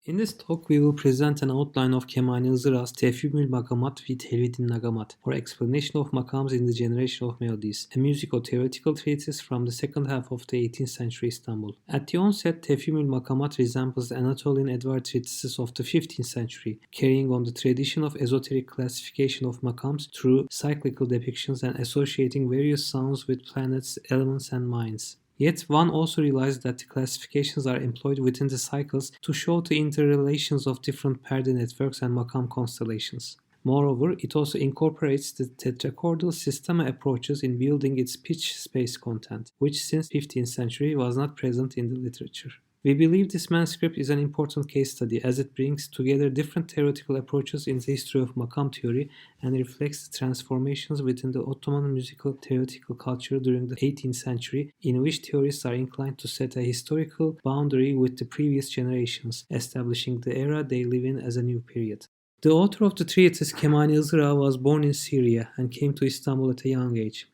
In this talk, we will present an outline of Kemâni Hızır's Tefhimül Makamat fi Telvidin Nagamat, or explanation of Makams in the generation of melodies, a musico-theoretical treatise from the second half of the 18th century Istanbul. At the onset, Tefhimül Makamat resembles the Anatolian Edward treatises of the 15th century, carrying on the tradition of esoteric classification of makams through cyclical depictions and associating various sounds with planets, elements, and minds. Yet one also realized that the classifications are employed within the cycles to show the interrelations of different perde networks and makam constellations. Moreover, it also incorporates the tetrachordal systema approaches in building its pitch space content, which since 15th century was not present in the literature. We believe this manuscript is an important case study as it brings together different theoretical approaches in the history of makam theory and reflects the transformations within the Ottoman musical theoretical culture during the 18th century, in which theorists are inclined to set a historical boundary with the previous generations, establishing the era they live in as a new period. The author of the treatise, Kemâni Hızır, was born in Syria and came to Istanbul at a young age.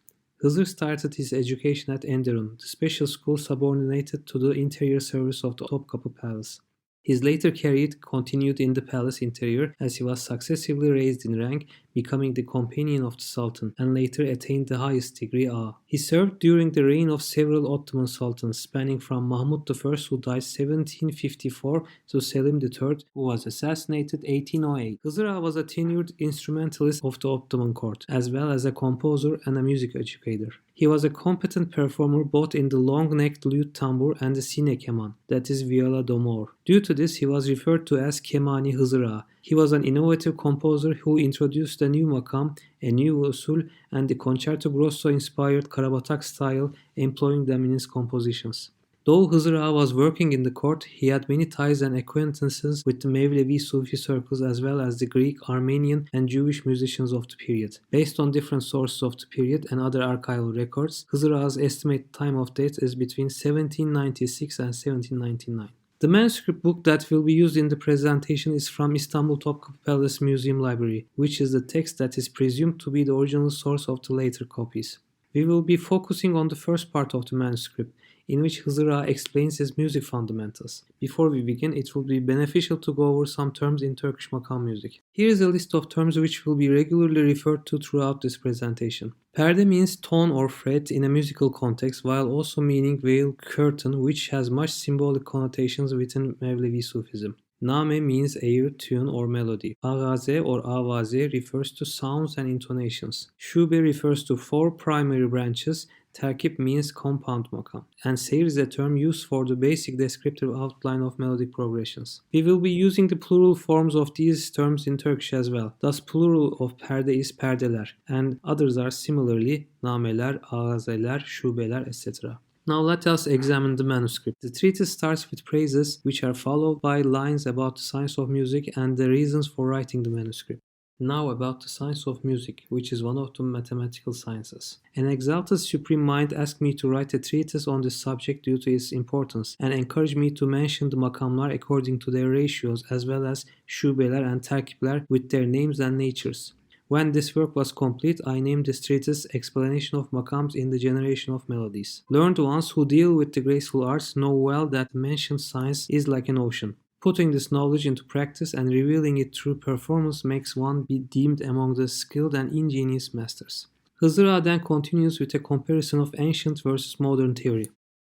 Hızır started his education at Enderun, the special school subordinated to the interior service of the Topkapı Palace. His later career continued in the palace interior as he was successively raised in rank, becoming the companion of the Sultan, and later attained the highest degree Ağa. He served during the reign of several Ottoman sultans, spanning from Mahmud I, who died 1754, to Selim III, who was assassinated 1808. Hızır Ağa was a tenured instrumentalist of the Ottoman court, as well as a composer and a music educator. He was a competent performer both in the long-necked lute tambur and the sine keman, that is viola d'amore. Due to this, he was referred to as Kemâni Hızır Ağa. He was an innovative composer who introduced a new makam, a new usul, and the concerto grosso-inspired Karabatak style, employing them in his compositions. Though Hızır Ağa was working in the court, he had many ties and acquaintances with the Mevlevi Sufi circles as well as the Greek, Armenian, and Jewish musicians of the period. Based on different sources of the period and other archival records, Hızır Ağa's estimated time of death is between 1796 and 1799. The manuscript book that will be used in the presentation is from Istanbul Topkapı Palace Museum Library, which is the text that is presumed to be the original source of the later copies. We will be focusing on the first part of the manuscript, in which Hızır Ağa explains his music fundamentals. Before we begin, it will be beneficial to go over some terms in Turkish makam music. Here is a list of terms which will be regularly referred to throughout this presentation. Perde means tone or fret in a musical context, while also meaning veil, curtain, which has much symbolic connotations within Mevlevi Sufism. Name means air, tune, or melody. Ağaze or avaze refers to sounds and intonations. Şube refers to four primary branches. Terkip means compound makam, and seyir is a term used for the basic descriptive outline of melodic progressions. We will be using the plural forms of these terms in Turkish as well. Thus, plural of perde is perdeler, and others are similarly nameler, ağazeler, şubeler, etc. Now let us examine the manuscript. The treatise starts with praises, which are followed by lines about the science of music and the reasons for writing the manuscript. Now about the science of music, which is one of the mathematical sciences. An exalted supreme mind asked me to write a treatise on this subject due to its importance, and encouraged me to mention the makamlar according to their ratios, as well as şubeler and terkipler with their names and natures. When this work was complete, I named this treatise Explanation of Makams in the Generation of Melodies. Learned ones who deal with the graceful arts know well that mentioned science is like an ocean. Putting this knowledge into practice and revealing it through performance makes one be deemed among the skilled and ingenious masters. Hızır Ağa then continues with a comparison of ancient versus modern theory.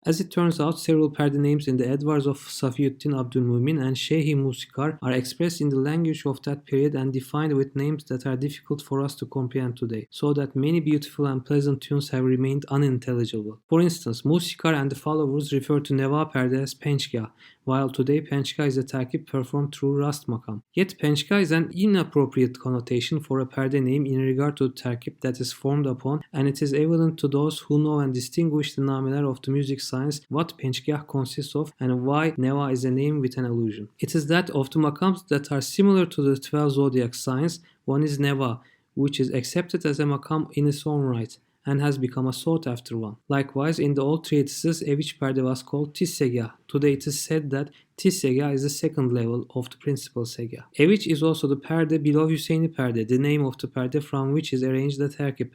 As it turns out, several perde names in the Edwards of Safiuddin Abdülmumin and Şeyh-i Musikar are expressed in the language of that period and defined with names that are difficult for us to comprehend today, so that many beautiful and pleasant tunes have remained unintelligible. For instance, Musikar and the followers refer to Neva perde as pençgah, while today pençgah is a terkip performed through rast makam. Yet pençgah is an inappropriate connotation for a perde name in regard to the terkip that is formed upon, and it is evident to those who know and distinguish the nameler of the music science what pençgah consists of and why Neva is a name with an allusion. It is that of the makams that are similar to the 12 zodiac signs. One is Neva, which is accepted as a makam in its own right, and has become a sought-after one. Likewise, in the old treatises, Eviç perde was called Tissegah. Today it is said that Tissegah is the second level of the principal segah. Eviç is also the perde below Hüseyni perde, the name of the perde from which is arranged the terkip.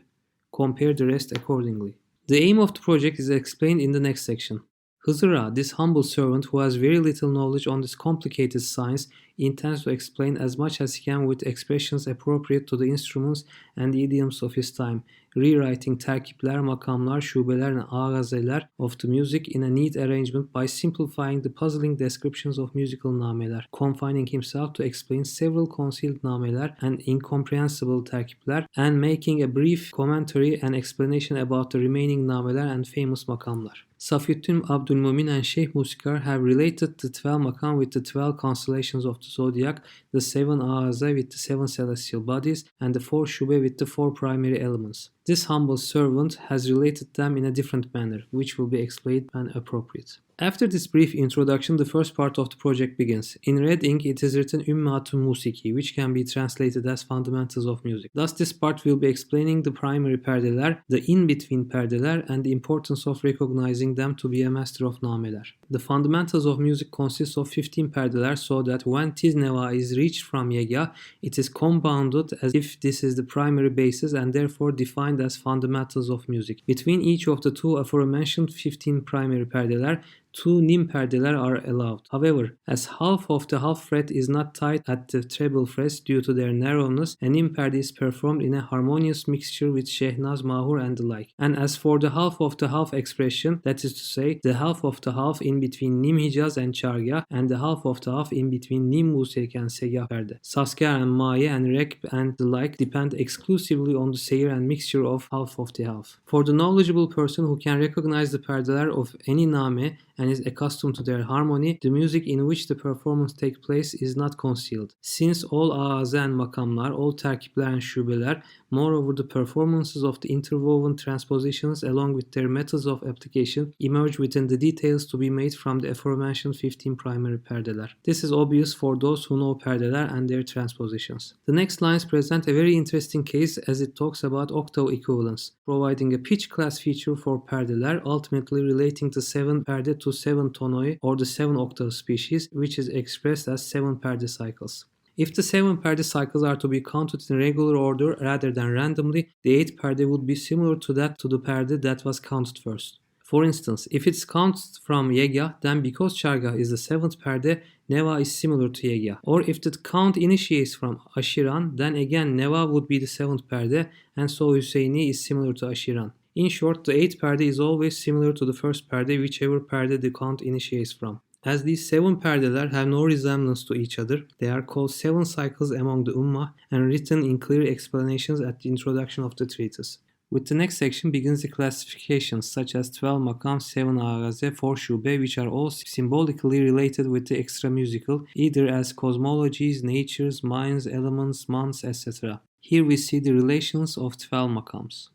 Compare the rest accordingly. The aim of the project is explained in the next section. Hızır, this humble servant who has very little knowledge on this complicated science, intends to explain as much as he can with expressions appropriate to the instruments and the idioms of his time, rewriting terkipler, makamlar, şubeler, and ağazeler of the music in a neat arrangement by simplifying the puzzling descriptions of musical nameler, confining himself to explain several concealed nameler and incomprehensible terkipler, and making a brief commentary and explanation about the remaining nameler and famous makamlar. Safiuddin Abdülmumin and Sheikh Musikar have related the 12 makam with the 12 constellations of the zodiac, the 7 ağaze with the 7 celestial bodies, and the 4 şube with the 4 primary elements. This humble servant has related them in a different manner, which will be explained when appropriate. After this brief introduction, the first part of the project begins. In red ink, it is written Ümmat-ı Musiki, which can be translated as fundamentals of music. Thus, this part will be explaining the primary perdeler, the in-between perdeler, and the importance of recognizing them to be a master of nameler. The fundamentals of music consists of 15 perdeler, so that when tiz neva is reached from yega, it is compounded as if this is the primary basis and therefore defined as fundamentals of music. Between each of the two aforementioned 15 primary perdeler, 2 nim perdeler are allowed. However, as half of the half fret is not tight at the treble frets due to their narrowness, a nim perde is performed in a harmonious mixture with shehnaz, mahur, and the like. And as for the half expression, that is to say, the half of the half in between nim hijaz and chargah, and the half of the half in between nim musik and segah perde, sasker and maye and rekb and the like, depend exclusively on the seir and mixture of the half. For the knowledgeable person who can recognize the perdeler of any name and is accustomed to their harmony, the music in which the performance takes place is not concealed. Since all ağaze and makamlar, all terkipler and şubeler, moreover the performances of the interwoven transpositions along with their methods of application emerge within the details to be made from the aforementioned 15 primary perdeler. This is obvious for those who know perdeler and their transpositions. The next lines present a very interesting case as it talks about octave equivalence, providing a pitch class feature for perdeler, ultimately relating the 7 perde to 7 tonoi or the 7 octave species, which is expressed as 7 perde cycles. If the 7 perde cycles are to be counted in regular order rather than randomly, the 8th perde would be similar to the perde that was counted first. For instance, if it's counted from yega, then because chargah is the 7th perde, neva is similar to yega. Or if the count initiates from ashiran, then again neva would be the 7th perde, and so Hüseyni is similar to ashiran. In short, the 8th perde is always similar to the first perde, whichever perde the count initiates from. As these 7 perdeler have no resemblance to each other, they are called 7 cycles among the Ummah and written in clear explanations at the introduction of the treatise. With the next section begins the classifications such as 12 makam, 7 ağaze, 4 şube, which are all symbolically related with the extra musical, either as cosmologies, natures, minds, elements, months, etc. Here we see the relations of 12 makams.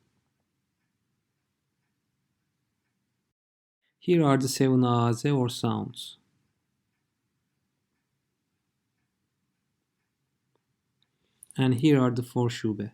Here are the 7 ağaze or sounds. And here are the 4 şube.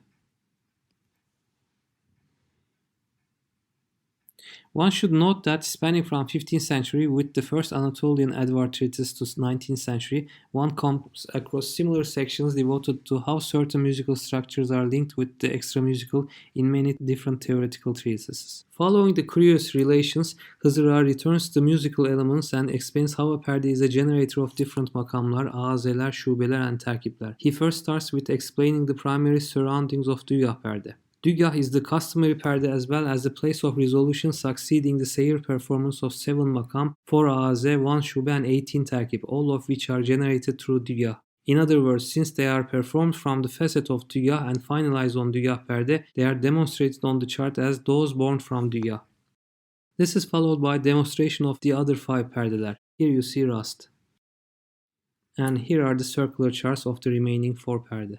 One should note that spanning from 15th century with the first Anatolian Edward treatise to 19th century, one comes across similar sections devoted to how certain musical structures are linked with the extra-musical in many different theoretical treatises. Following the curious relations, Hızır returns to the musical elements and explains how a perde is a generator of different makamlar, ağazeler, şubeler, and terkipler. He first starts with explaining the primary surroundings of dügah perde. Dügah is the customary perde as well as the place of resolution succeeding the seir performance of 7 makam, 4 ağaze, 1 şube, and 18 terkip, all of which are generated through dügah. In other words, since they are performed from the facet of dügah and finalized on dügah perde, they are demonstrated on the chart as those born from dügah. This is followed by demonstration of the other 5 perdeler. Here you see rast. And here are the circular charts of the remaining 4 perde.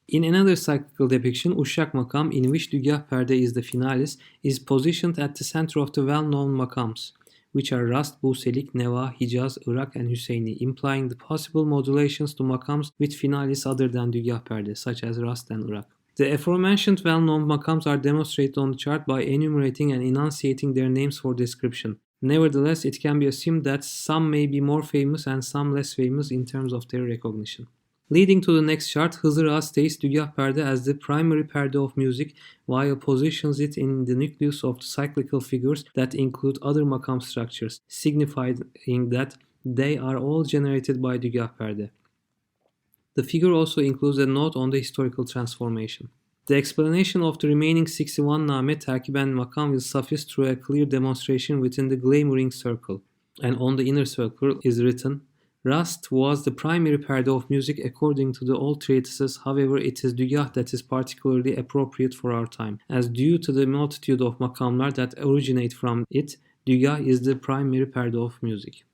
In another cyclical depiction, Uşak makam, in which dügah perde is the finalis, is positioned at the center of the well-known makams, which are rast, buselik, neva, hijaz, irak, and hüseyni, implying the possible modulations to makams with finalis other than dügah perde, such as rast and irak. The aforementioned well-known makams are demonstrated on the chart by enumerating and enunciating their names for description. Nevertheless, it can be assumed that some may be more famous and some less famous in terms of their recognition. Leading to the next chart, Hızır states Dügah perde as the primary perde of music while positions it in the nucleus of the cyclical figures that include other makam structures, signifying that they are all generated by Dügah perde. The figure also includes a note on the historical transformation. The explanation of the remaining 61 name, terkib and makam will suffice through a clear demonstration within the glimmering circle. And on the inner circle is written, Rast was the primary perde of music according to the old treatises, however it is Dügah that is particularly appropriate for our time, as due to the multitude of makamlar that originate from it, Dügah is the primary perde of music.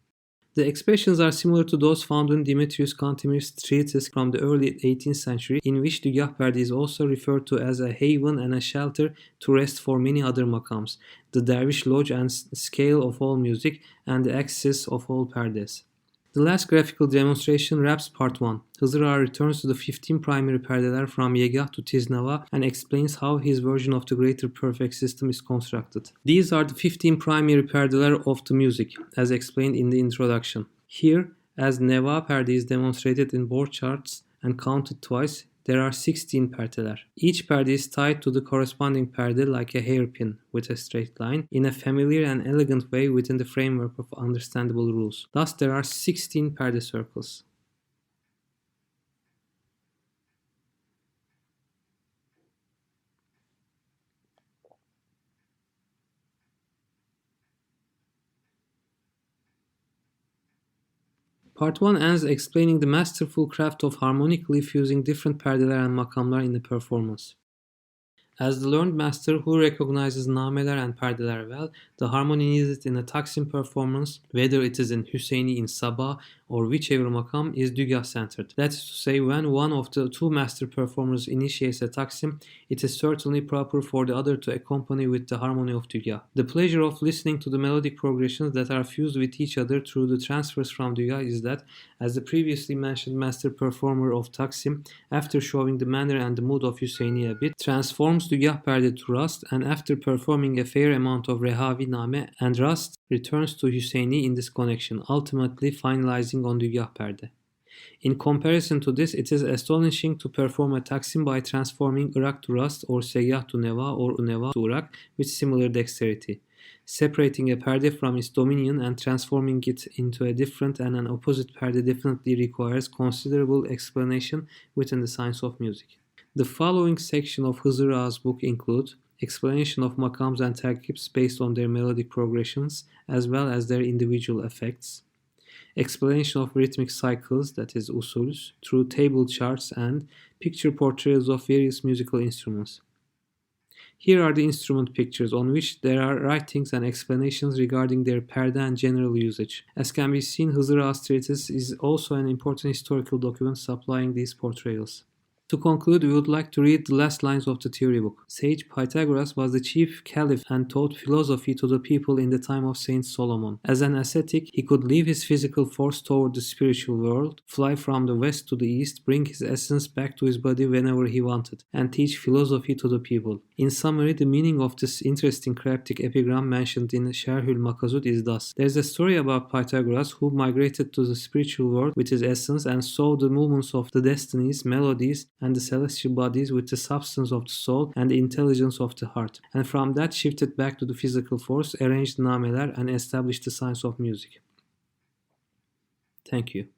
The expressions are similar to those found in Demetrius Cantimir's treatise from the early 18th century, in which Dügah perde is also referred to as a haven and a shelter to rest for many other makams, the dervish lodge and scale of all music, and the axis of all perdes. The last graphical demonstration wraps part 1. Hızır returns to the 15 primary perdeler from Yegah to Tiznava and explains how his version of the greater perfect system is constructed. These are the 15 primary perdeler of the music, as explained in the introduction. Here, as Neva perde is demonstrated in board charts and counted twice, there are 16 perdeler. Each perde is tied to the corresponding perde like a hairpin with a straight line in a familiar and elegant way within the framework of understandable rules. Thus, there are 16 perde circles. Part 1 ends explaining the masterful craft of harmonically fusing different perdeler and makamlar in the performance. As the learned master who recognizes nameler and perdeler well, the harmony needed in a taksim performance, whether it is in Hüseyni, in Sabah, or whichever makam, is Dügah centered. That is to say, when one of the two master performers initiates a taksim, it is certainly proper for the other to accompany with the harmony of Dügah. The pleasure of listening to the melodic progressions that are fused with each other through the transfers from Dügah is that, as the previously mentioned master performer of taksim, after showing the manner and the mood of Hüseyni a bit, transforms Dügah perde to Rast, and after performing a fair amount of Rehavi name and Rast, returns to Hüseyni in this connection, ultimately finalizing on Dügah perde. In comparison to this, it is astonishing to perform a taksim by transforming Irak to Rast or Seyyah to Neva or Uneva to Irak with similar dexterity. Separating a perde from its dominion and transforming it into a different and an opposite perde definitely requires considerable explanation within the science of music. The following section of Hızır's book include explanation of makams and terkibs based on their melodic progressions as well as their individual effects, explanation of rhythmic cycles, that is usuls, through table charts and picture portrayals of various musical instruments. Here are the instrument pictures on which there are writings and explanations regarding their perde and general usage. As can be seen, Hızır's treatise is also an important historical document supplying these portrayals. To conclude, we would like to read the last lines of the theory book. Sage Pythagoras was the chief caliph and taught philosophy to the people in the time of Saint Solomon. As an ascetic, he could leave his physical force toward the spiritual world, fly from the west to the east, bring his essence back to his body whenever he wanted, and teach philosophy to the people. In summary, the meaning of this interesting cryptic epigram mentioned in Şerhül Makasud is thus. There is a story about Pythagoras who migrated to the spiritual world with his essence and saw the movements of the destinies, melodies, and the celestial bodies with the substance of the soul and the intelligence of the heart, and from that shifted back to the physical force, arranged nameler, and established the science of music. Thank you.